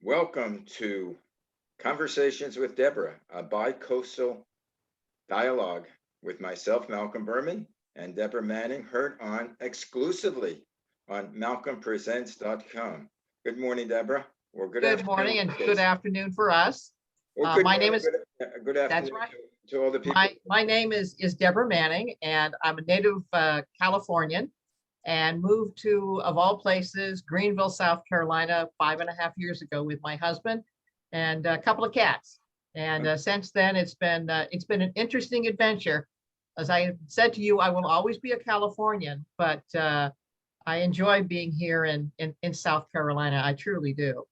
Welcome to Conversations with Deborah, a bi-coastal dialogue with myself, Malcolm Berman, and Deborah Manning, heard on exclusively on malcolmpresents.com. Good morning, Deborah, or good Good afternoon. morning and good afternoon for us. Well, good My name morning, is, good that's afternoon right. to all the people. My name is Deborah Manning, and I'm a native Californian and moved to, of all places, Greenville, South Carolina, 5.5 years ago with my husband and a couple of cats. And since then, it's been an interesting adventure. As I said to you, I will always be a Californian, but I enjoy being here in South Carolina. I truly do.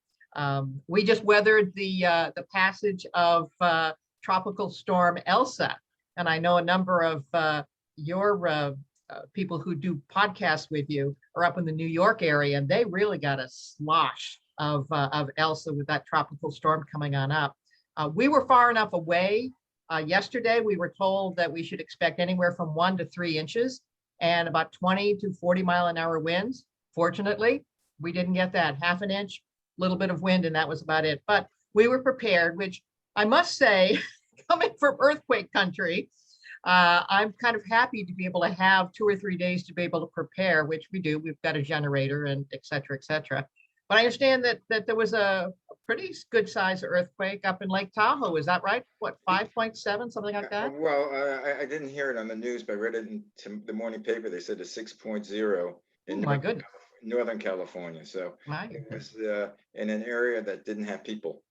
We just weathered the passage of Tropical Storm Elsa, and I know a number of your people who do podcasts with you are up in the New York area, and they really got a slosh of Elsa with that tropical storm coming on up. We were far enough away. Yesterday, we were told that we should expect anywhere from 1 to 3 inches and about 20 to 40-mile-an-hour winds. Fortunately, we didn't get that. Half an inch, little bit of wind, and that was about it. But we were prepared, which I must say, coming from earthquake country, I'm kind of happy to be able to have 2 or 3 days to be able to prepare, which we do. We've got a generator and et cetera, et cetera. But I understand that there was a pretty good size earthquake up in Lake Tahoe. Is that right? What, 5.7, something like that? Well, I didn't hear it on the news, but I read it in the morning paper. They said a 6.0 in My goodness. Northern California. So it was in an area that didn't have people.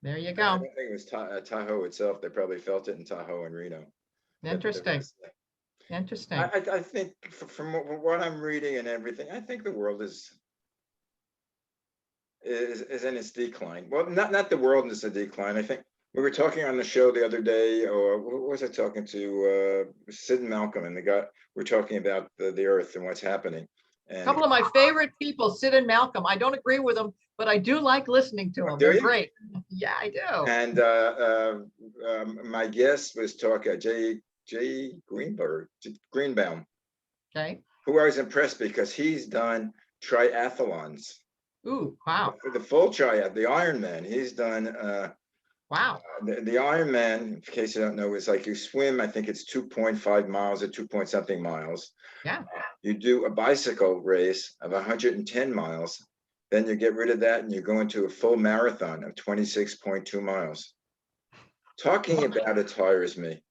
There you I go. don't think it was Tahoe itself. They probably felt it in Tahoe and Reno. Interesting. Interesting. I think from what I'm reading and everything, I think the world is in its decline. Well, not the world is a decline. I think we were talking on the show the other day, or who was I talking to? Sid and Malcolm, and we're talking about the Earth and what's happening. And a couple of my favorite people, Sid and Malcolm. I don't agree with them, but I do like listening to them. They're great. Yeah, I do. And my guest was talking Jay Greenbaum. Okay. Who I was impressed because he's done triathlons. Ooh, wow. The full triathlon, the Ironman. He's done. Wow. The Ironman, in case you don't know, is like you swim. I think it's 2.5 miles or 2 point something miles. Yeah. You do a bicycle race of 110 miles. Then you get rid of that and you go into a full marathon of 26.2 miles. Talking about it tires me.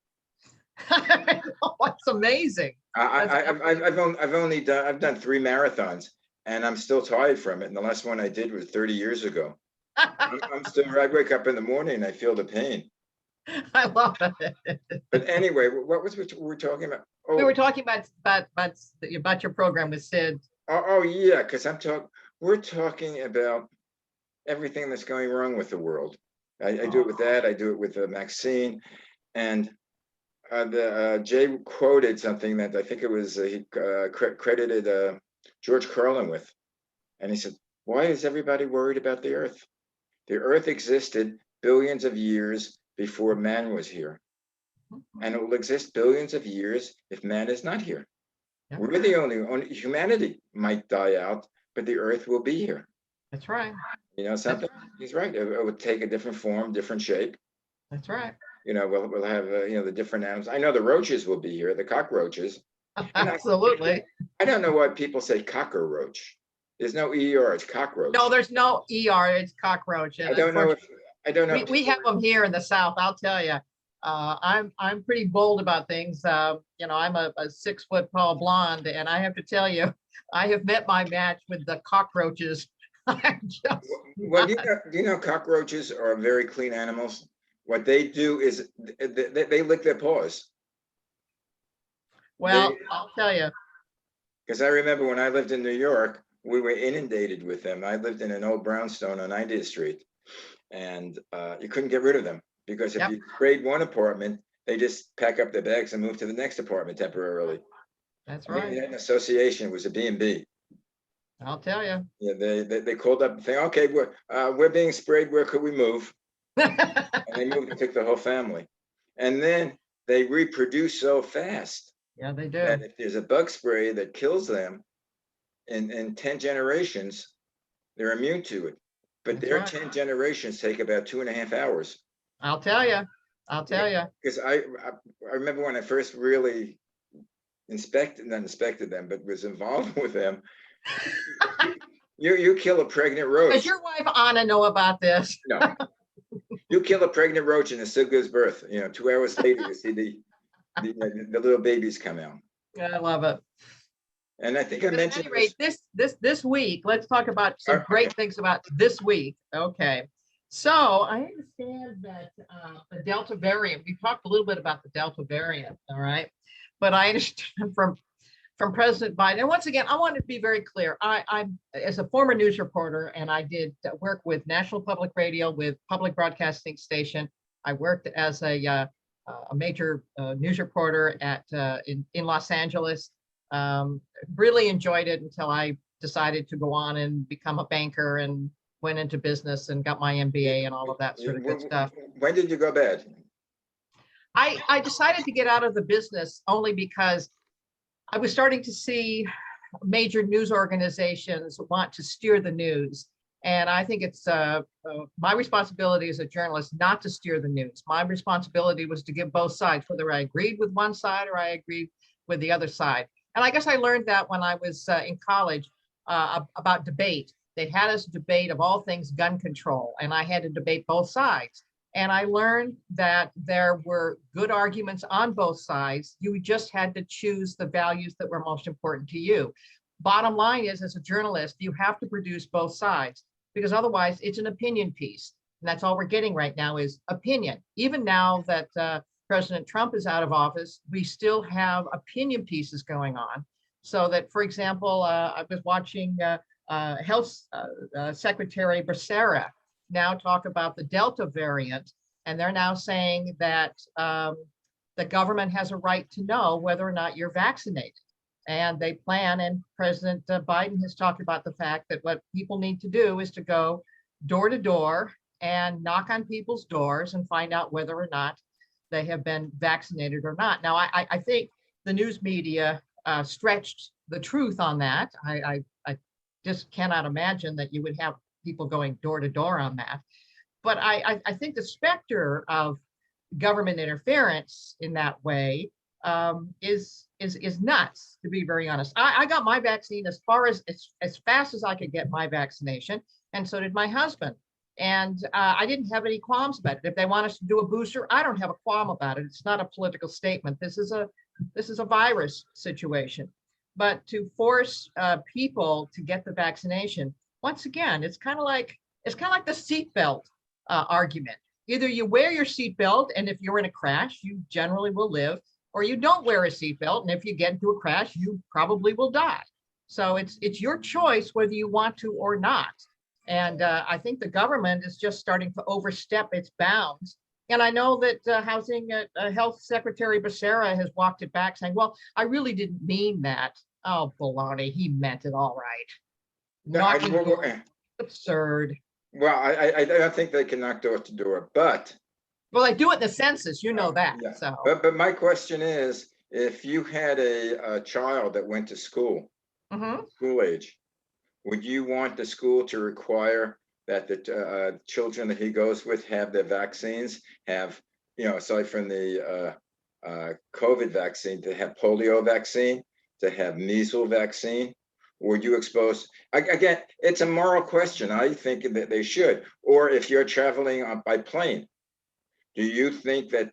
That's amazing. I've done 3 marathons and I'm still tired from it. And the last one I did was 30 years ago. I'm still, I wake up in the morning and I feel the pain. I love it. But anyway, what was we were talking about? Oh, we were talking about your program with Sid. Oh yeah, because we're talking about everything that's going wrong with the world. I do it with that. I do it with Maxine, and Jay quoted something that I think it was he credited George Carlin with, and he said, "Why is everybody worried about the Earth? The Earth existed billions of years before man was here, and it will exist billions of years if man is not here. Yep. We're the only humanity might die out, but the Earth will be here." That's right. You know something? Right. He's right. It would take a different form, different shape. That's right. You know, we'll have the different animals. I know the roaches will be here, the cockroaches. Absolutely. I don't know why people say cockroach. There's no ER, it's cockroach. No, there's no ER, it's cockroach. I don't know. We have them here in the South, I'll tell you. I'm pretty bold about things. I'm a 6 foot tall blonde, and I have to tell you, I have met my match with the cockroaches. Well, do you know cockroaches are very clean animals? What they do is they lick their paws. Well, I'll tell you. Because I remember when I lived in New York, we were inundated with them. I lived in an old brownstone on 90th Street, and you couldn't get rid of them because if you sprayed one apartment, they just pack up their bags and move to the next apartment temporarily. That's right. We had an association. It was a B&B. I'll tell you. Yeah, they called up and saying, "Okay, we're being sprayed. Where could we move?" And they moved and took the whole family. And then they reproduce so fast. Yeah, they do. That if there's a bug spray that kills them in 10 generations, they're immune to it. but That's their right. 10 generations take about 2.5 hours. I'll tell you. I'll tell you. Because I remember when I first really not inspected them, but was involved with them. You kill a pregnant Does roach. your wife Anna know about this? No, you kill a pregnant roach and it still gives birth. 2 hours later, you see the little babies come out. I love it. And I think I But at mentioned any rate, this week, let's talk about some great things about this week. Okay. So I understand that the Delta variant, we talked a little bit about the Delta variant, all right? But I understand from President Biden, and once again, I want to be very clear. I'm as a former news reporter, and I did work with National Public Radio, with public broadcasting station. I worked as a major news reporter in Los Angeles. Really enjoyed it until I decided to go on and become a banker and went into business and got my MBA and all of that sort of good stuff. When did you go bad? I decided to get out of the business only because I was starting to see major news organizations want to steer the news. And I think it's my responsibility as a journalist not to steer the news. My responsibility was to give both sides, whether I agreed with one side or I agreed with the other side. And I guess I learned that when I was in college about debate. They had us debate, of all things, gun control, and I had to debate both sides. And I learned that there were good arguments on both sides. You just had to choose the values that were most important to you. Bottom line is, as a journalist, you have to produce both sides, because otherwise it's an opinion piece. And that's all we're getting right now is opinion. Even now that President Trump is out of office, we still have opinion pieces going on. So that, for example, I was watching Health Secretary Becerra now talk about the Delta variant, and they're now saying that the government has a right to know whether or not you're vaccinated. And they plan, and President Biden has talked about the fact that what people need to do is to go door to door and knock on people's doors and find out whether or not they have been vaccinated or not. Now, I think the news media stretched the truth on that. I just cannot imagine that you would have people going door to door on that. But I think the specter of government interference in that way is nuts, to be very honest. I got my vaccine as fast as I could get my vaccination, and so did my husband. And I didn't have any qualms about it. If they want us to do a booster, I don't have a qualm about it. It's not a political statement. This is a virus situation. But to force people to get the vaccination, once again, it's kind of like the seatbelt argument. Either you wear your seatbelt, and if you're in a crash, you generally will live, or you don't wear a seatbelt, and if you get into a crash, you probably will die. So it's your choice whether you want to or not. And I think the government is just starting to overstep its bounds. And I know that Health Secretary Becerra has walked it back, saying, well, I really didn't mean that. Oh, baloney, he meant it all right. No, absurd. Well, I don't think they can knock door to door, but. Well, they do it in the census, you know that. Yeah. So. But my question is, if you had a child that went to school, school age, would you want the school to require that the children that he goes with have their vaccines, have, aside from the COVID vaccine, to have polio vaccine, to have measles vaccine? Or you expose, again, it's a moral question. I think that they should. Or if you're traveling by plane, do you think that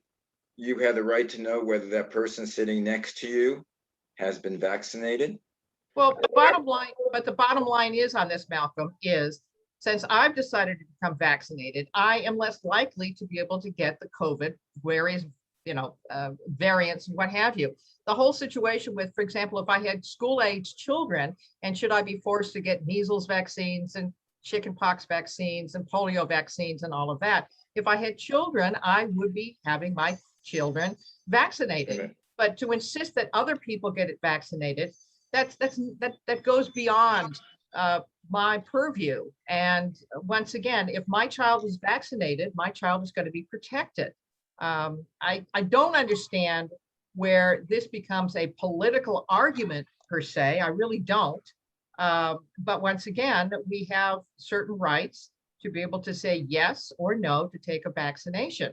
you have the right to know whether that person sitting next to you has been vaccinated? Well, the bottom line is on this, Malcolm, is since I've decided to become vaccinated, I am less likely to be able to get the COVID various, variants and what have you. The whole situation with, for example, if I had school-age children, and should I be forced to get measles vaccines and chickenpox vaccines and polio vaccines and all of that, if I had children, I would be having my children vaccinated. Mm-hmm. But to insist that other people get it vaccinated, that goes beyond my purview. And once again, if my child is vaccinated, my child is going to be protected. I don't understand where this becomes a political argument per se. I really don't. But once again, we have certain rights, to be able to say yes or no to take a vaccination.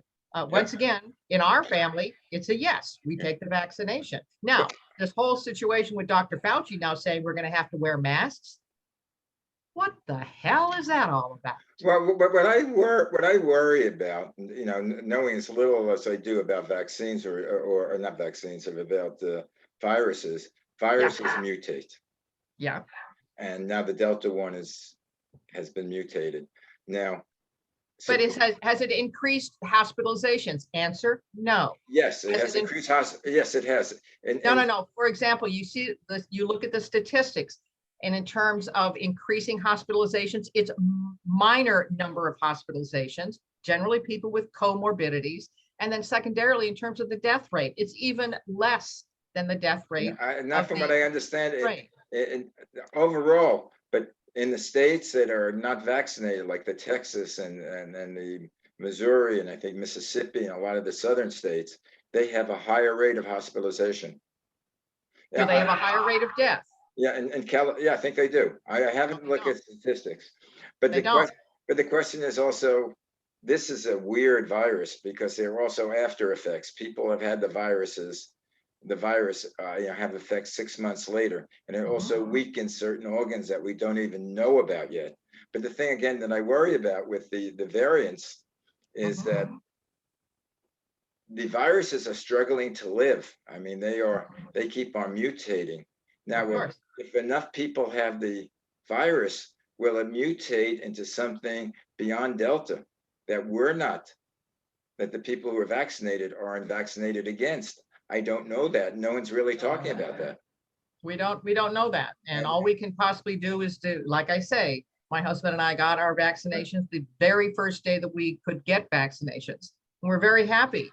Once again, in our family, it's a yes, we take the vaccination. Now, this whole situation with Dr. Fauci now saying we're going to have to wear masks. What the hell is that all about? Well, what I worry about, knowing as little as I do about vaccines or not vaccines, or about viruses, viruses mutate. Yeah. And now the Delta one has been mutated. Now, but has it increased hospitalizations? Answer, no. Yes, it has increased. Yes, it has. No. For example, you look at the statistics, and in terms of increasing hospitalizations, it's minor number of hospitalizations, generally people with comorbidities. And then secondarily, in terms of the death rate, it's even less than the death rate. Not from what I understand, overall, but in the states that are not vaccinated, like the Texas and the Missouri, and I think Mississippi and a lot of the southern states, they have a higher rate of hospiitalization. Do they have a higher rate of death? Yeah, I think they do. I haven't looked at statistics, but the question is also, this is a weird virus because there are also after effects. People have had the virus have effects 6 months later, and it also weakens certain organs that we don't even know about yet. But the thing again that I worry about with the variants is that the viruses are struggling to live. I mean, they keep on mutating. Now, if enough people have the virus, will it mutate into something beyond Delta that that the people who are vaccinated aren't vaccinated against? I don't know that. No one's really talking about that. We don't know that. And all we can possibly do is to, like I say, my husband and I got our vaccinations the very first day that we could get vaccinations. And we're very happy.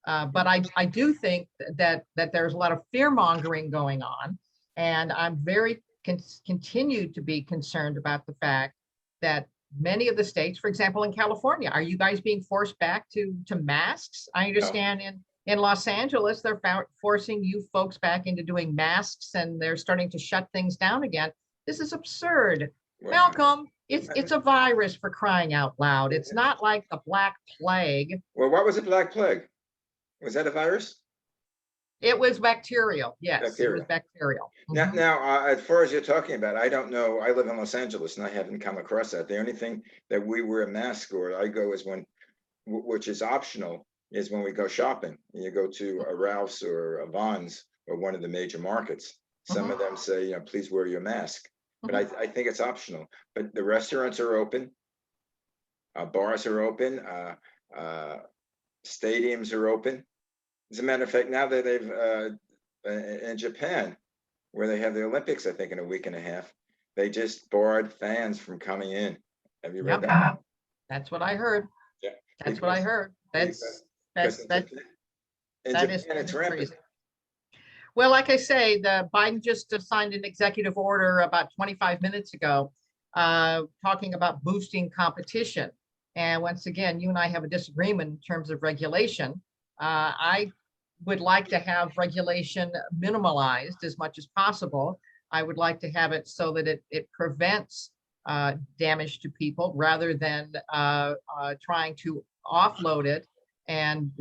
But I do think that there's a lot of fear mongering going on. And I'm very continued to be concerned about the fact that many of the states, for example, in California, are you guys being forced back to masks? I understand in Los Angeles, they're forcing you folks back into doing masks, and they're starting to shut things down again. This is absurd. Well, Malcolm, it's a virus, for crying out loud. It's not like the Black Plague. Well, what was the Black Plague? Was that a virus? It was bacterial. Yes, it was bacterial. Now, as far as you're talking about, I don't know. I live in Los Angeles, and I haven't come across that. The only thing that we wear a mask, or I go, is which is optional, is when we go shopping. You go to a Ralph's or a Vons or one of the major markets. Some of them say, please wear your mask. But I think it's optional. But the restaurants are open. Bars are open. Stadiums are open. As a matter of fact, now that they've in Japan, where they have the Olympics, I think in a week and a half, they just barred fans from coming in. Have you read that? That's what I heard. Yeah, that's what I heard. That is it's rampant. crazy. Well, like I say, the Biden just signed an executive order about 25 minutes ago, talking about boosting competition. And once again, you and I have a disagreement in terms of regulation. I would like to have regulation minimalized as much as possible. I would like to have it so that it prevents damage to people rather than trying to offload it and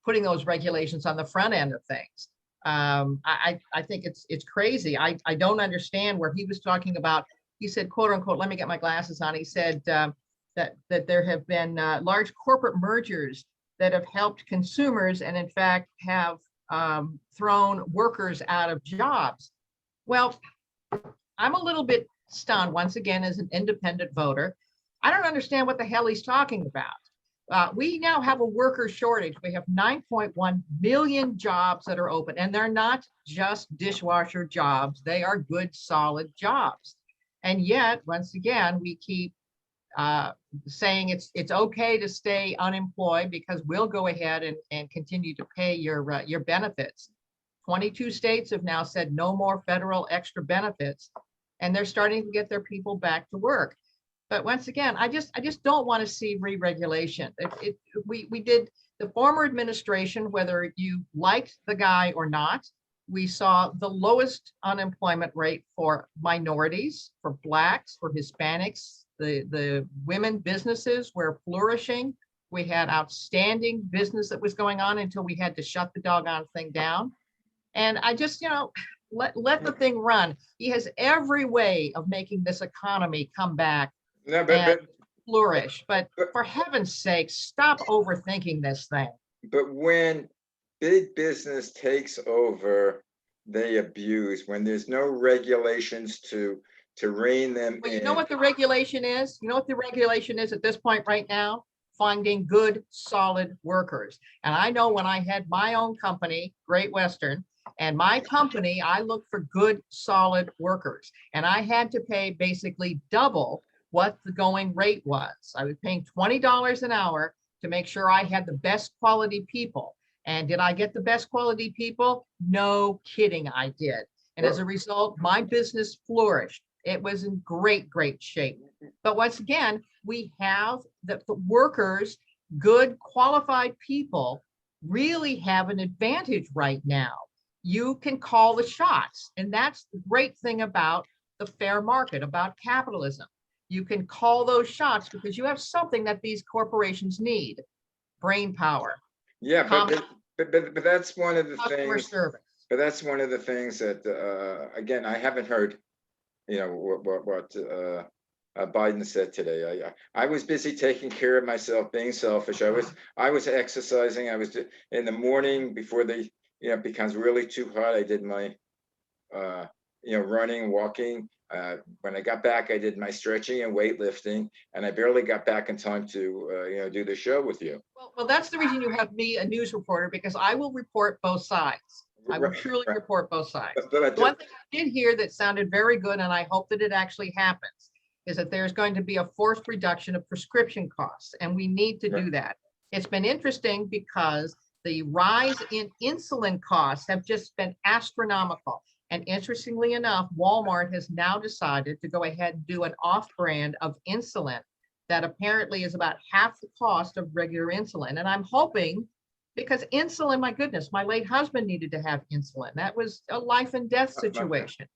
putting those regulations on the front end of things. I think it's crazy. I don't understand where he was talking about. He said, quote unquote, let me get my glasses on. He said that there have been large corporate mergers that have helped consumers and in fact have thrown workers out of jobs. Well, I'm a little bit stunned once again as an independent voter. I don't understand what the hell he's talking about. We now have a worker shortage. We have 9.1 million jobs that are open, and they're not just dishwasher jobs. They are good, solid jobs. And yet, once again, we keep saying it's okay to stay unemployed because we'll go ahead and continue to pay your benefits. 22 states have now said no more federal extra benefits, and they're starting to get their people back to work. But once again, I just don't want to see re-regulation. We did the former administration, whether you liked the guy or not, We saw the lowest unemployment rate for minorities, for Blacks, for Hispanics. The women businesses were flourishing. We had outstanding business that was going on until we had to shut the doggone thing down. And I just, let the thing run. He has every way of making this economy come back No, and flourish. But but for heaven's sake, stop overthinking this thing. but when big business takes over, they abuse. When there's no regulations to rein them Well, you know in. what the regulation is? You know what the regulation is at this point right now? Finding good, solid workers. And I know when I had my own company, Great Western, and my company, I looked for good, solid workers. And I had to pay basically double what the going rate was. I was paying $20 an hour to make sure I had the best quality people. And did I get the best quality people? No kidding, I did. And as a result, my business flourished. It was in great, great shape. But once again, we have the workers, good, qualified people really have an advantage right now. You can call the shots. And that's the great thing about the fair market, about capitalism. You can call those shots because you have something that these corporations need: brain power. Yeah, common but that's one of the customer things. service. But that's one of the things that again, I haven't heard, what Biden said today. I was busy taking care of myself, being selfish. I was exercising. I was in the morning before it becomes really too hot. I did my running, walking. When I got back, I did my stretching and weightlifting, and I barely got back in time to do the show with you. Well, that's the reason you have me, a news reporter, because I will report both sides. I will truly Right. report both sides. But The one thing I did hear that sounded very good, and I hope that it actually happens, is that there's going to be a forced reduction of prescription costs, and we need to do that. It's been interesting because the rise in insulin costs have just been astronomical. And interestingly enough, Walmart has now decided to go ahead and do an off-brand of insulin that apparently is about half the cost of regular insulin. And I'm hoping, because insulin, my goodness, my late husband needed to have insulin. That was a life and death situation.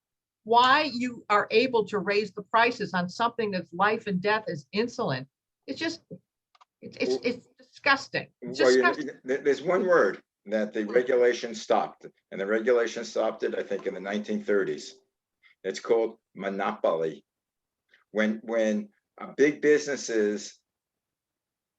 Why you are able to raise the prices on something that's life and death as insulin, it's just, it's disgusting. It's disgusting. There's one word that the regulation stopped, and the regulation stopped it, I think, in the 1930s. It's called monopoly. When big businesses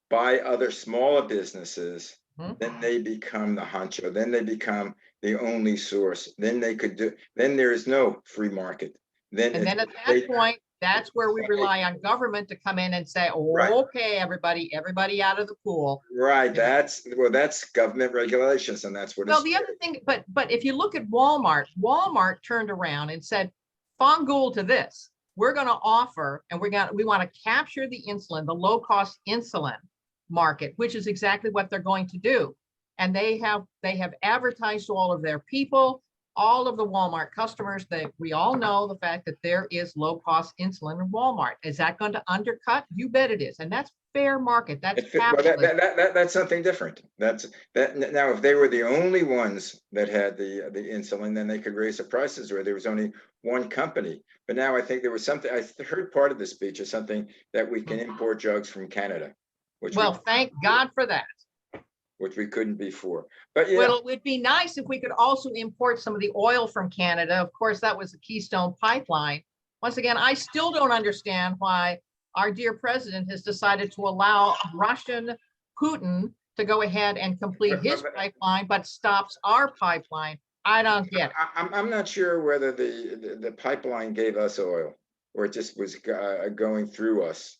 buy other smaller businesses, then they become the honcho. Then they become the only source. Then there is no free market. And then at that point, that's where we rely on government to come in and say, okay, everybody out of the pool. Right. That's government regulations, and that's what. Well, the other thing, but if you look at Walmart turned around and said, "Fangul to this. We're going to offer, and we want to capture the insulin, the low cost insulin market," which is exactly what they're going to do. And they have advertised to all of their people, all of the Walmart customers, that we all know the fact that there is low cost insulin in Walmart. Is that going to undercut? You bet it is. And that's fair market. That's capitalism. That's something different. Now, if they were the only ones that had the insulin, then they could raise the prices, or there was only one company. But now I think there was something, I heard part of the speech is something that we can import drugs from Canada. Thank God for that. Which we couldn't before. But well, it would be nice if we could also import some of the oil from Canada. Of course, that was the Keystone Pipeline. Once again, I still don't understand why our dear president has decided to allow Russian Putin to go ahead and complete his pipeline, but stops our pipeline. I don't get it. I'm not sure whether the pipeline gave us oil, or it just was going through us.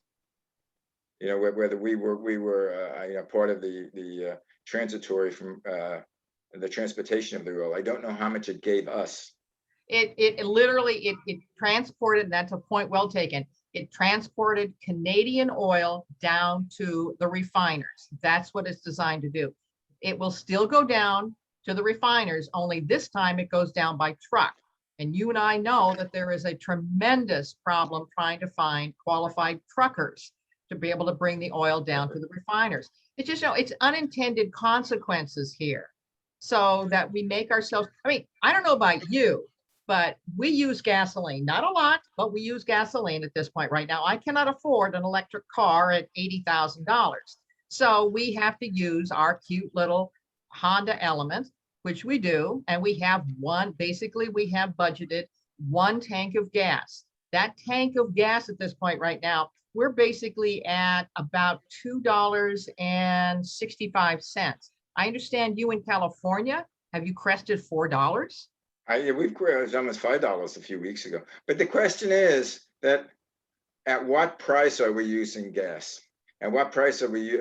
Whether we were part of the transitory from the transportation of the oil. I don't know how much it gave us. It literally transported, and that's a point well taken. It transported Canadian oil down to the refiners. That's what it's designed to do. It will still go down to the refiners, only this time it goes down by truck. And you and I know that there is a tremendous problem trying to find qualified truckers to be able to bring the oil down to the refiners. It's just, it's unintended consequences here. so that we make ourselves, I mean, I don't know about you, but we use gasoline, not a lot, but we use gasoline at this point right now. I cannot afford an electric car at $80,000. So we have to use our cute little Honda Element, which we do. And we have basically we have budgeted one tank of gas. That tank of gas at this point right now, we're basically at about $2.65. I understand you in California, have you crested $4? We've it was almost $5 a few weeks ago. But the question is that at what price are we using gas? At what price are we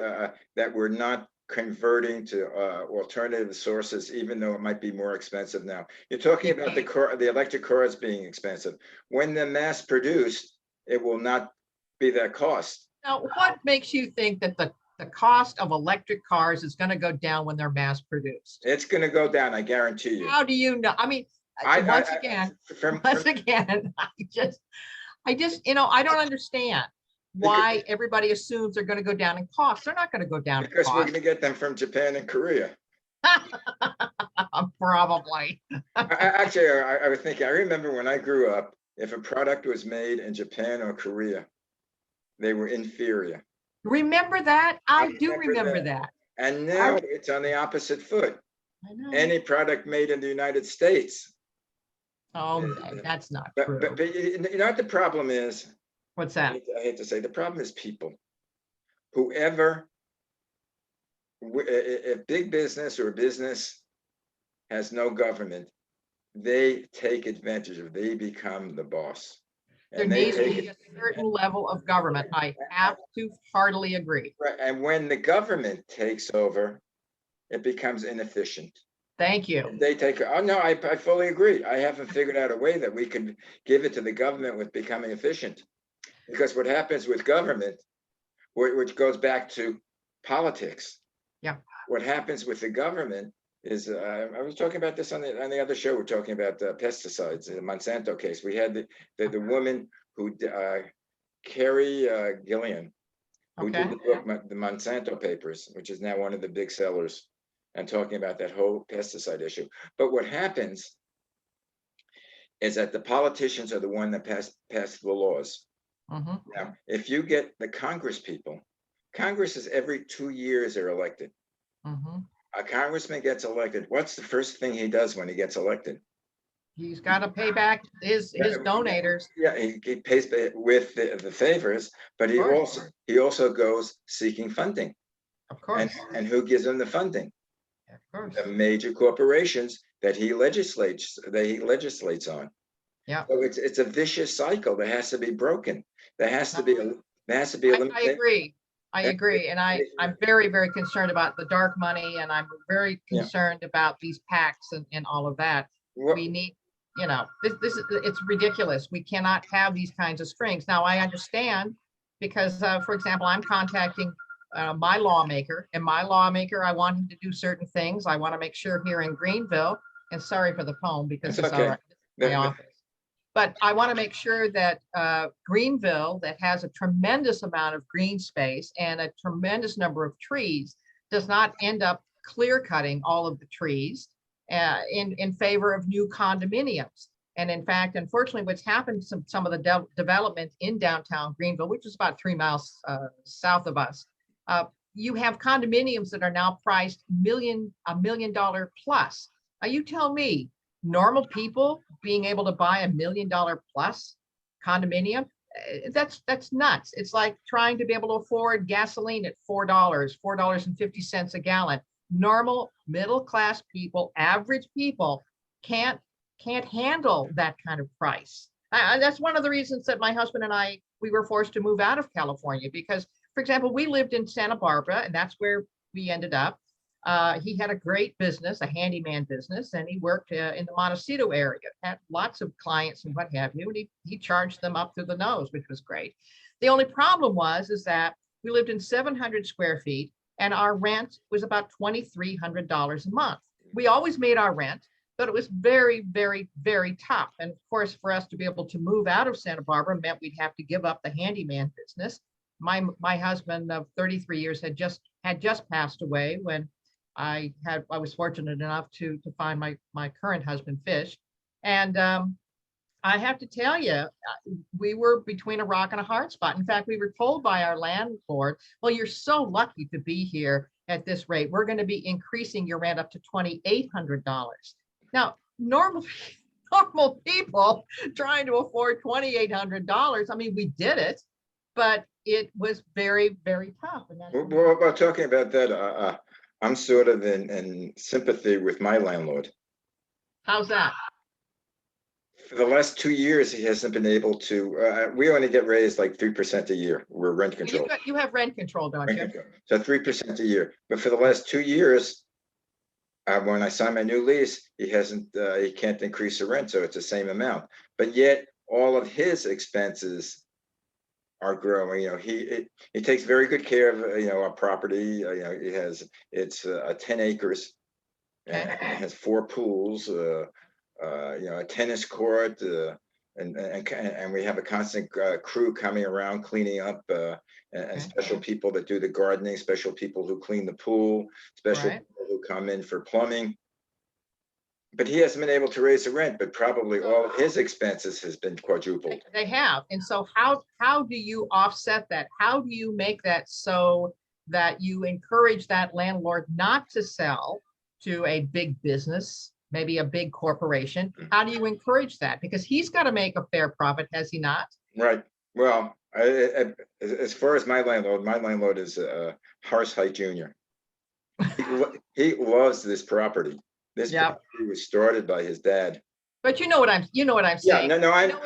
that we're not converting to alternative sources, even though it might be more expensive now? You're talking about the electric cars being expensive. When they're mass produced, it will not be that cost. Now, what makes you think that the cost of electric cars is going to go down when they're mass produced? It's going to go down, I guarantee you. How do you know? I mean, once again, I just, I don't understand why everybody assumes they're going to go down in cost. They're not going to go down in because cost. We're going to get them from Japan and Korea. Probably. Actually, I was thinking, I remember when I grew up, if a product was made in Japan or Korea, they were inferior. Remember that? I do remember that. And now it's on the opposite foot. I know. Any product made in the United States. Oh, that's not true. But you know what the problem is? What's that? I hate to say, the problem is people. Whoever, if big business or business has no government, they take advantage of, they become the boss. There needs to be a certain level of government. I have to heartily agree. Right. And when the government takes over, it becomes inefficient. Thank you. They take, oh no, I fully agree. I haven't figured out a way that we could give it to the government with becoming efficient. Because what happens with government, which goes back to politics. Yeah. What happens with the government is, I was talking about this on the other show. We're talking about pesticides, the Monsanto case. We had the woman who, Carrie Gillian, who did the book, The Monsanto Papers, which is now one of the big sellers, and talking about that whole pesticide issue. But what happens is that the politicians are the one that pass the laws. Mm-hmm. Now, if you get the Congress people, Congress is every 2 years they're elected. Mm-hmm. A congressman gets elected. What's the first thing he does when he gets elected? He's got to pay back his donators. Yeah, he pays with the favors, but he also goes seeking funding. Of course. And who gives him the funding? Of course. The major corporations that he legislates on. Yeah. So it's a vicious cycle that has to be broken. There has to be I agree. I agree. And I'm very, very concerned about the dark money, and I'm very concerned about these PACs and all of that. We need, it's ridiculous. We cannot have these kinds of strings. Now, I understand because, for example, I'm contacting my lawmaker, I want him to do certain things. I want to make sure here in Greenville, and sorry for the poem because it's all right, my office. But I want to make sure that Greenville, that has a tremendous amount of green space and a tremendous number of trees, does not end up clear cutting all of the trees in favor of new condominiums. And in fact, unfortunately, what's happened to some of the development in downtown Greenville, which is about 3 miles south of us, you have condominiums that are now priced $1 million plus. Now you tell me, normal people being able to buy $1 million plus condominium, that's nuts. It's like trying to be able to afford gasoline at $4.50 a gallon. Normal middle class people, average people can't handle that kind of price. That's one of the reasons that my husband and we were forced to move out of California because, for example, we lived in Santa Barbara, and that's where we ended up. He had a great business, a handyman business, and he worked in the Montecito area, had lots of clients and what have you, and he charged them up through the nose, which was great. The only problem is that we lived in 700 square feet, and our rent was about $2,300 a month. We always made our rent, but it was very, very, very tough. And of course, for us to be able to move out of Santa Barbara meant we'd have to give up the handyman business. My husband of 33 years had just passed away when I was fortunate enough to find my current husband, Fish. And I have to tell you, we were between a rock and a hard spot. In fact, we were told by our landlord, well, you're so lucky to be here at this rate. We're going to be increasing your rent up to $2,800. Now, normal people trying to afford $2,800. I mean, we did it, but it was very, very tough. And Well, talking about that, I'm sort of in sympathy with my landlord. how's that? For the last 2 years, he hasn't been able to, we only get raised like 3% a year. We're rent control. You have rent control, don't you? So 3% a year. But for the last 2 years, when I signed my new lease, he can't increase the rent, so it's the same amount. But yet, all of his expenses are growing. He takes very good care of our property. It's 10 acres, and it has 4 pools. A tennis court, and we have a constant crew coming around cleaning up, and special people that do the gardening, special people who clean the pool, special people who come in for plumbing. But he hasn't been able to raise the rent, but probably all of his expenses has been quadrupled. They have. And so how do you offset that? How do you make that so that you encourage that landlord not to sell to a big business, maybe a big corporation? How do you encourage that? Because he's got to make a fair profit, has he not? Right. Well, as far as my landlord is Horsehite Jr. He loves this property. This property was started by his dad. But you know what I'm saying. Yeah, no, I know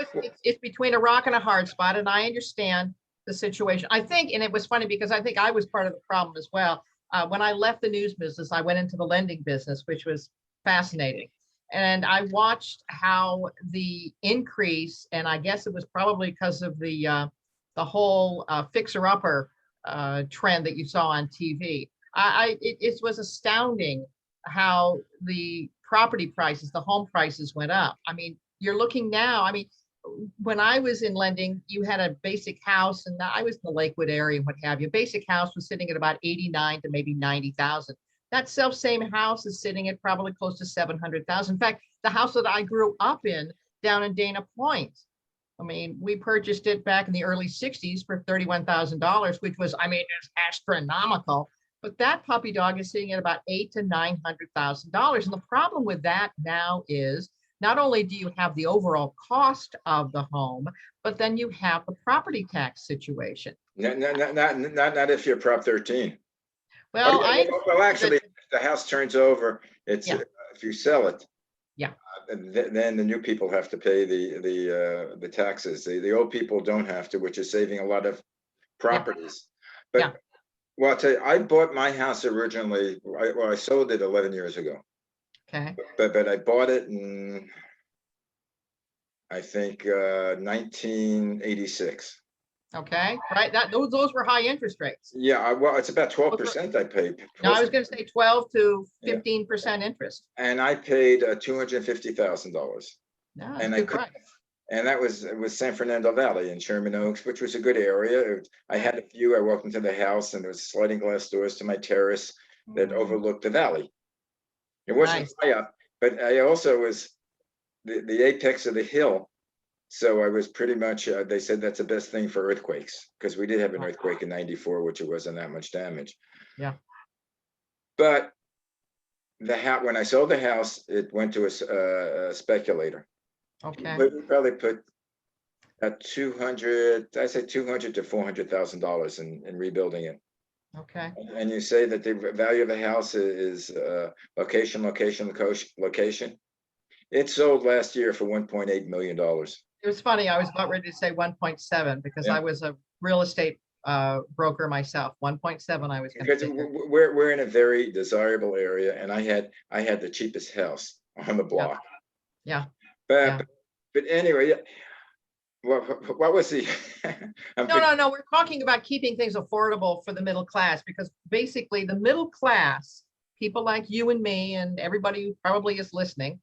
it's between a rock and a hard spot, and I understand the situation. I think, and it was funny because I think I was part of the problem as well. When I left the news business, I went into the lending business, which was fascinating. And I watched how the increase, and I guess it was probably because of the whole fixer-upper trend that you saw on TV. It was astounding how the property prices, the home prices went up. I mean, you're looking now, I mean, when I was in lending, you had a basic house, and I was in the Lakewood area and what have you. Basic house was sitting at about 89 to maybe 90,000. That same house is sitting at probably close to 700,000. In fact, the house that I grew up in down in Dana Point, I mean, we purchased it back in the early 60s for $31,000, which was, I mean, it's astronomical. But that puppy dog is sitting at about $800,000 to $900,000. And the problem with that now is not only do you have the overall cost of the home, but then you have the property tax situation. Not if you're Prop 13. Well, actually, if the house turns over, it's if you sell it. Yeah. Then the new people have to pay the taxes. The old people don't have to, which is saving a lot of properties. But well, I'll tell you, I bought my house originally. I sold it 11 years ago. Okay. But I bought it in, I think, 1986. Okay, right. Those were high interest rates. Yeah, well, it's about 12% I paid. No, I was going to say 12 to 15% interest. And I paid $250,000. No, and good price. And that was San Fernando Valley in Sherman Oaks, which was a good area. I had a view. I walked into the house, and there was sliding glass doors to my terrace that overlooked the valley. It wasn't high up, but I also was the apex of the hill. So I was pretty much, they said that's the best thing for earthquakes, because we did have an earthquake in '94, which it wasn't that much damage. Yeah. But when I sold the house, it went to a speculator. Okay. We probably put at $200 to $400,000 in rebuilding it. Okay. And you say that the value of the house is location. It sold last year for $1.8 million. It was funny. I was about ready to say 1.7 because I was a real estate broker myself. 1.7. I was. Because we're in a very desirable area, and I had the cheapest house on the block. Yeah. But anyway, what was the? No. We're talking about keeping things affordable for the middle class, because basically the middle class, people like you and me and everybody who probably is listening.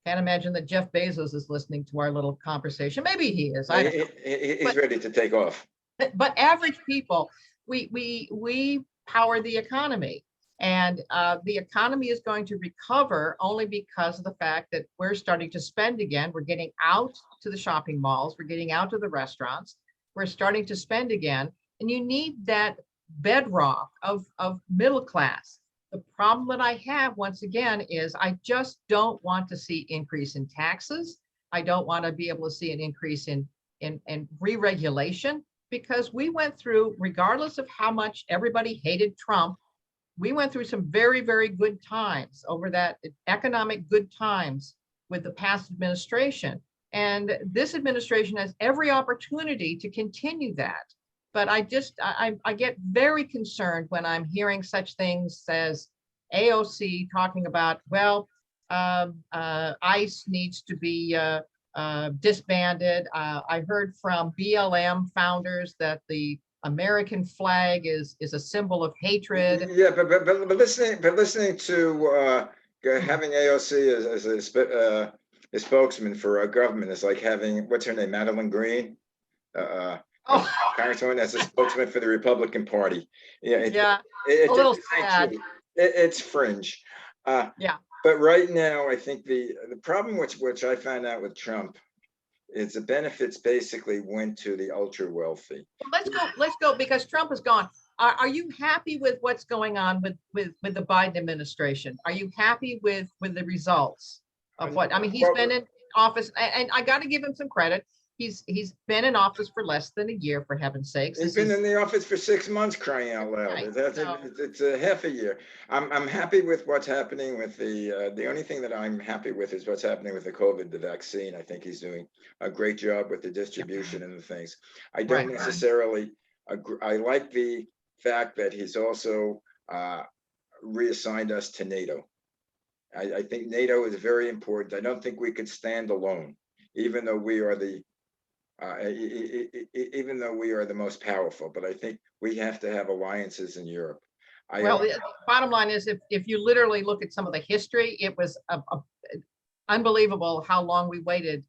Can't imagine that Jeff Bezos is listening to our little conversation. Maybe he is. He's ready to take off. But average people, we power the economy. And the economy is going to recover only because of the fact that we're starting to spend again. We're getting out to the shopping malls. We're getting out to the restaurants. We're starting to spend again. And you need that bedrock of middle class. The problem that I have, once again, is I just don't want to see increase in taxes. I don't want to be able to see an increase in re-regulation, because we went through, regardless of how much everybody hated Trump, we went through some very, very good times over that economic good times with the past administration. And this administration has every opportunity to continue that. But I get very concerned when I'm hearing such things as AOC talking about, well, ICE needs to be disbanded. I heard from BLM founders that the American flag is a symbol of hatred. Yeah, but listening to having AOC as a spokesman for a government is like having, what's her name, Madeline Green, Congresswoman, as a spokesman for the Republican Party. Yeah, a little sad. It's fringe. Yeah. But right now, I think the problem which I found out with Trump is the benefits basically went to the ultra wealthy. Let's go, because Trump is gone. Are you happy with what's going on with the Biden administration? Are you happy with the results of what? I mean, he's been in office, and I got to give him some credit. He's been in office for less than a year, for heaven's sakes. He's been in the office for 6 months, crying out loud. Right. It's a half a year. I'm happy with what's happening with the only thing that I'm happy with is what's happening with the COVID, the vaccine. I think he's doing a great job with the distribution and the things. I don't necessarily agree. I like the fact that he's also reassigned us to NATO. I think NATO is very important. I don't think we could stand alone, even though we are the most powerful, but I think we have to have alliances in Europe. Well, the bottom line is, if you literally look at some of the history, it was unbelievable how long we waited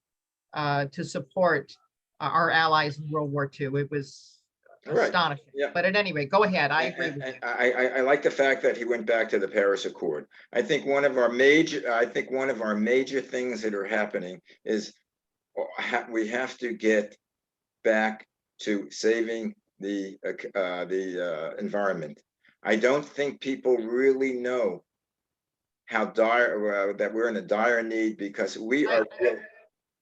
to support our allies in World War II. It was astonishing. Yeah. But at any rate, go ahead. I agree with you. I like the fact that he went back to the Paris Accord. I think one of our major things that are happening is we have to get back to saving the environment. I don't think people really know how dire that we're in a dire need, because we are.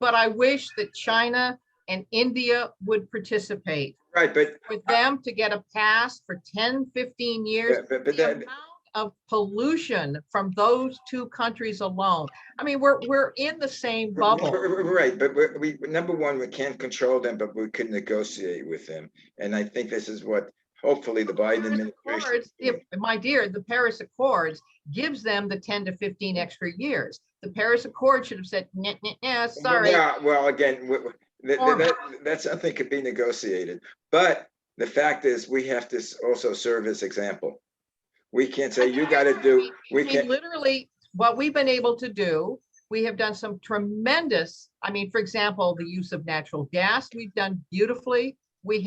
But I wish that China and India would participate. Right, but for them to get a pass for 10, 15 years, but the amount of pollution from those two countries alone. I mean, we're in the same bubble. Right, but we number one, we can't control them, but we can negotiate with them. And I think this is what hopefully the Biden administration. My dear, the Paris Accords gives them the 10 to 15 extra years. The Paris Accord should have said, nah, sorry. Yeah, well, again, that's something could be negotiated. But the fact is, we have to also serve as example. We can't say you got to do. We can't. Literally, what we've been able to do, we have done some tremendous. I mean, for example, the use of natural gas, we've done beautifully. We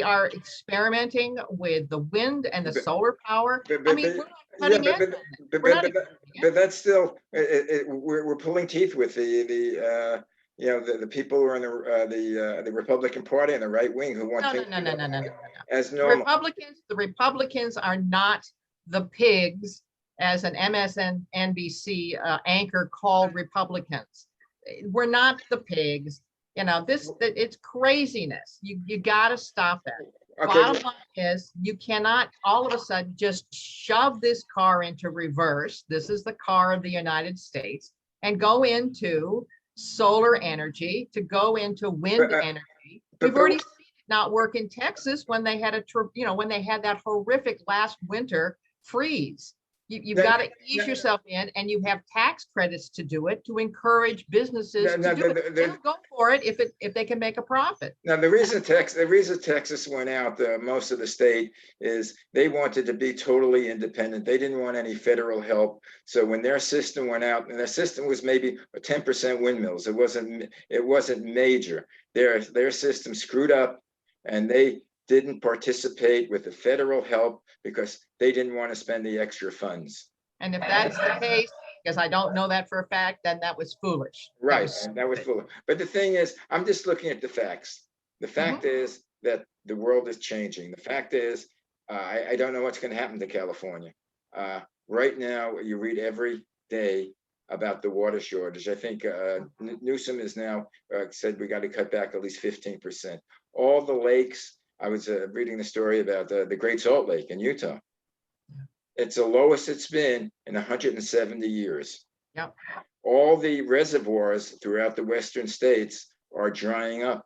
are experimenting with the wind and the solar power. I mean, we're not cutting edge. But that's still we're pulling teeth with the people who are in the Republican Party and the right wing who want no. As normal. The Republicans are not the pigs, as an MSNBC anchor called Republicans. We're not the pigs. You know, it's craziness. You got to stop that. Okay. Bottom line is, you cannot all of a sudden just shove this car into reverse. This is the car of the United States, and go into solar energy, to go into wind energy. We've already seen it not work in Texas when they had when they had that horrific last winter freeze. You've got to ease yourself in, and you have tax credits to do it, to encourage businesses to do it. They'll go for it if they can make a profit. Now, the reason Texas went out, most of the state, is they wanted to be totally independent. They didn't want any federal help. So when their system went out, and their system was maybe 10% windmills, it wasn't major. Their system screwed up, and they didn't participate with the federal help because they didn't want to spend the extra funds. And if that's the case, because I don't know that for a fact, then that was foolish. Right, and that was foolish. But the thing is, I'm just looking at the facts. The fact is that the world is changing. The fact is, I don't know what's going to happen to California. Right now, you read every day about the water shortage. I think Newsom is now said we got to cut back at least 15%. All the lakes, I was reading the story about the Great Salt Lake in Utah. It's the lowest it's been in 170 years. Yep. All the reservoirs throughout the western states are drying up.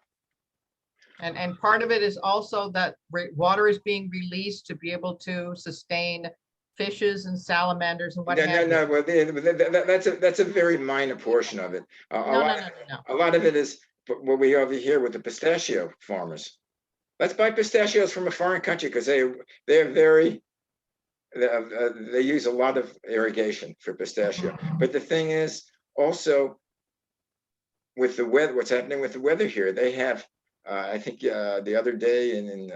And part of it is also that water is being released to be able to sustain fishes and salamanders and what have you. No. Well, that's a very minor portion of it. No. A lot of it is what we over here with the pistachio farmers. Let's buy pistachios from a foreign country because they're very they use a lot of irrigation for pistachio. But the thing is also with the weather, what's happening with the weather here, they have I think the other day in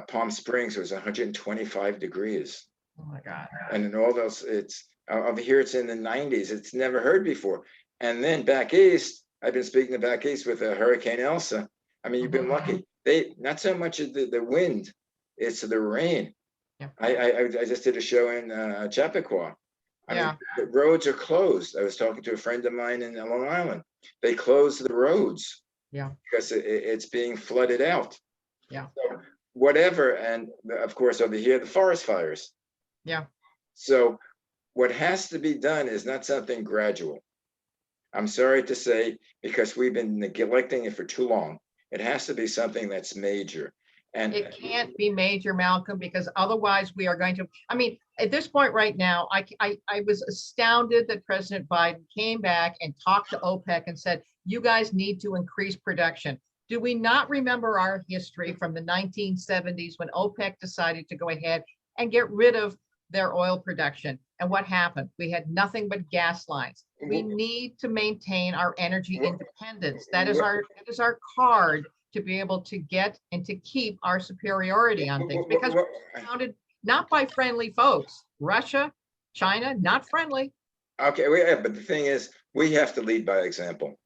Palm Springs it was 125 degrees. Oh my God. And in all those, it's over here, it's in the 90s. It's never heard before. And then back east, I've been speaking to back east with Hurricane Elsa. I mean, you've been lucky. They not so much of the wind, it's the rain. Yeah. I just did a show in Chappaqua. I mean, the roads are closed. I was talking to a friend of mine in Long Island. They closed the roads. Yeah. Because it's being flooded out. Yeah. So whatever, and of course over here the forest fires. Yeah. So what has to be done is not something gradual. I'm sorry to say, because we've been neglecting it for too long. It has to be something that's major. And it can't be major, Malcolm, because otherwise we are going to, I mean, at this point right now, I was astounded that President Biden came back and talked to OPEC and said, you guys need to increase production. Do we not remember our history from the 1970s when OPEC decided to go ahead and get rid of their oil production? And what happened? We had nothing but gas lines. We need to maintain our energy independence. That is our card to be able to get and to keep our superiority on things, because we're surrounded not by friendly folks. Russia, China, not friendly. Okay, but the thing is, we have to lead by example.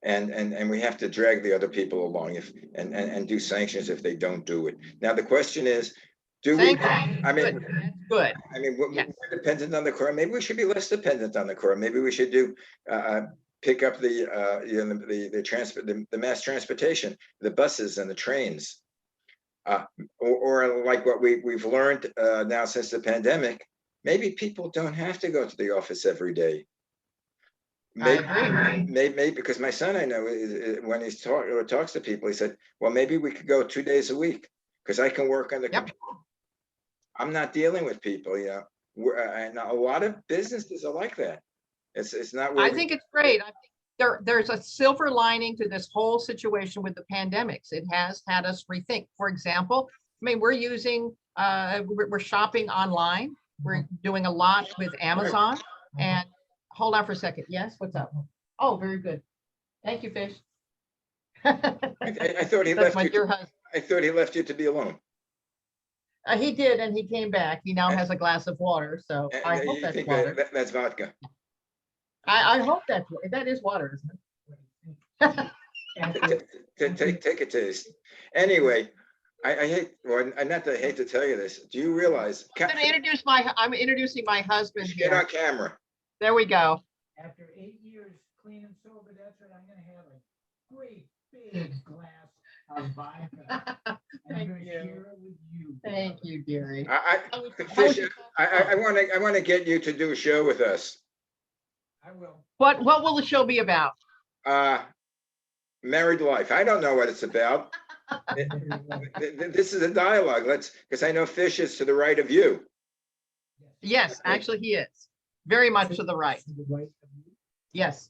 And we have to drag the other people along and do sanctions if they don't do it. Now the question is, do we? I mean, good. I mean, we're dependent on the Corps. Maybe we should be less dependent on the Corps. Maybe we should do pick up the the mass transportation, the buses and the trains, or like what we've learned now since the pandemic. Maybe people don't have to go to the office every day. Maybe because my son, I know, when he talks to people, he said, well, maybe we could go 2 days a week because I can work on the computer. I'm not dealing with people, you know. And a lot of businesses are like that. It's not. I think it's great. I think there's a silver lining to this whole situation with the pandemics. It has had us rethink. For example, I mean, we're using, we're shopping online. We're doing a lot with Amazon. And hold on for a second. Yes, what's up? Oh, very good. Thank you, Fish. I thought he left you. I thought he left you to be alone. He did, and he came back. He now has a glass of water, so I hope that's water. That's vodka. I hope that is water, isn't it? Take a taste. Anyway, I hate, well, not that I hate to tell you this. Do you realize? I'm introducing my husband here. Get on camera. There we go. After 8 years clean and sober, that's what I'm going to have a great big glass of vodka. Thank you. Share it with you. Thank you, dearie. I want to get you to do a show with us. I will. What will the show be about? Married life. I don't know what it's about. This is a dialogue. Because I know Fish is to the right of you. Yes, actually he is. Very much to the right. Yes.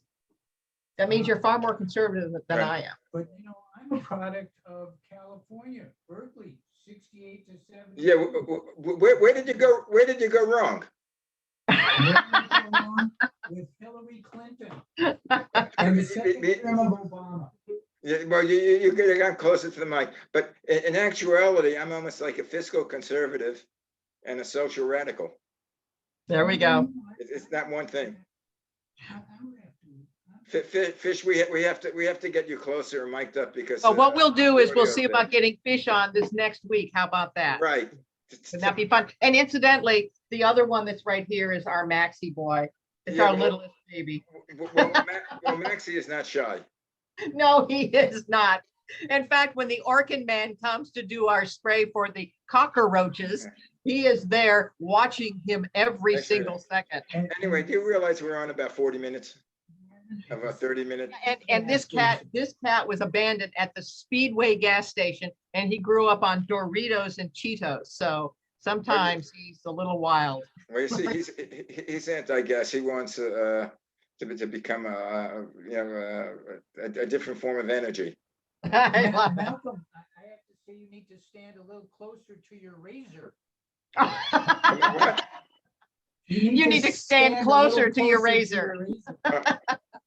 That means you're far more conservative than I am. But you know, I'm a product of California, Berkeley, 68 to 70. Yeah, where did you go? Where did you go wrong? With Hillary Clinton and the second term of Obama. Yeah, well, you could have gotten closer to the mic, but in actuality, I'm almost like a fiscal conservative and a social radical. There we go. It's not one thing. I would have to. Fish, we have to get you closer and mic'd up because. But what we'll do is we'll audio see thing. about getting Fish on this next week. How about that? Right. Would that be fun? And incidentally, the other one that's right here is our Maxie boy. It's Yeah, our well- littlest baby. Well, Maxie is not shy. No, he is not. In fact, when the Orkin man comes to do our spray for the cockroaches, he is there watching him every Actually- single second. Anyway, do you realize we're on about 40 minutes? About 30 minutes? And this cat was abandoned at the Speedway gas station, and he grew up on Doritos and Cheetos. So sometimes he's a little wild. Well, you see, he's anti-gas. He wants to become a different form of energy. I love it. Malcolm, I have to say you need to stand a little closer to your razor. What? You need to stand a closer little to your closer razor.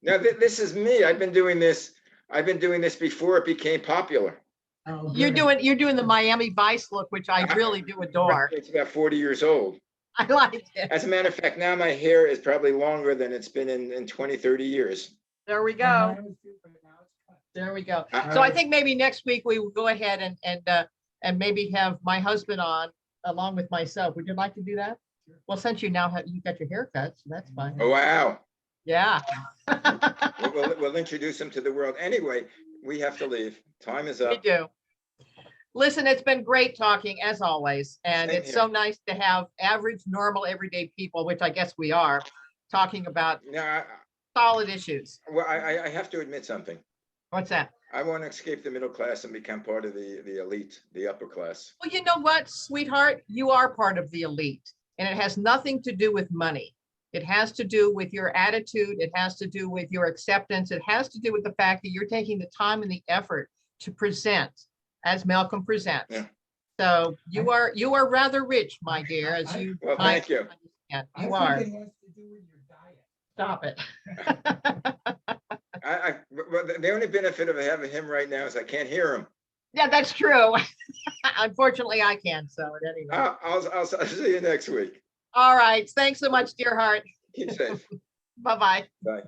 Now, this is me. I've been doing this before it became popular. Oh, You're good. doing the Miami Vice look, which I really do adore. It's about 40 years old. I like it. As a matter of fact, now my hair is probably longer than it's been in 20, 30 years. There we Yeah, go. mine was too, but now it's cut. There we go. Uh, So I think maybe next week we will go ahead and maybe have my husband on along with myself. Would you like to do that? Well, since you now have, you got your haircut, so that's fine. Oh, wow. Yeah. We'll introduce him to the world. Anyway, we have to leave. Time is We up. do. Listen, it's been great talking as always, and Same it's here. so nice to have average, normal, everyday people, which I guess we are, talking about Now, solid issues. I have to admit something. What's that? I want to escape the middle class and become part of the elite, the upper class. Well, you know what, sweetheart? You are part of the elite, and it has nothing to do with money. It has to do with your attitude. It has to do with your acceptance. It has to do with the fact that you're taking the time and the effort to present as Malcolm presents. Yeah. So you are rather rich, my dear, as you. Well, I thank you. understand. I You think are. it has to do with your diet. Stop it. Well, the only benefit of having him right now is I can't hear him. Yeah, that's true. Unfortunately, I can't. So at any rate. I'll see you next week. All right. Thanks so much, dear heart. Keep safe. Bye-bye. Bye.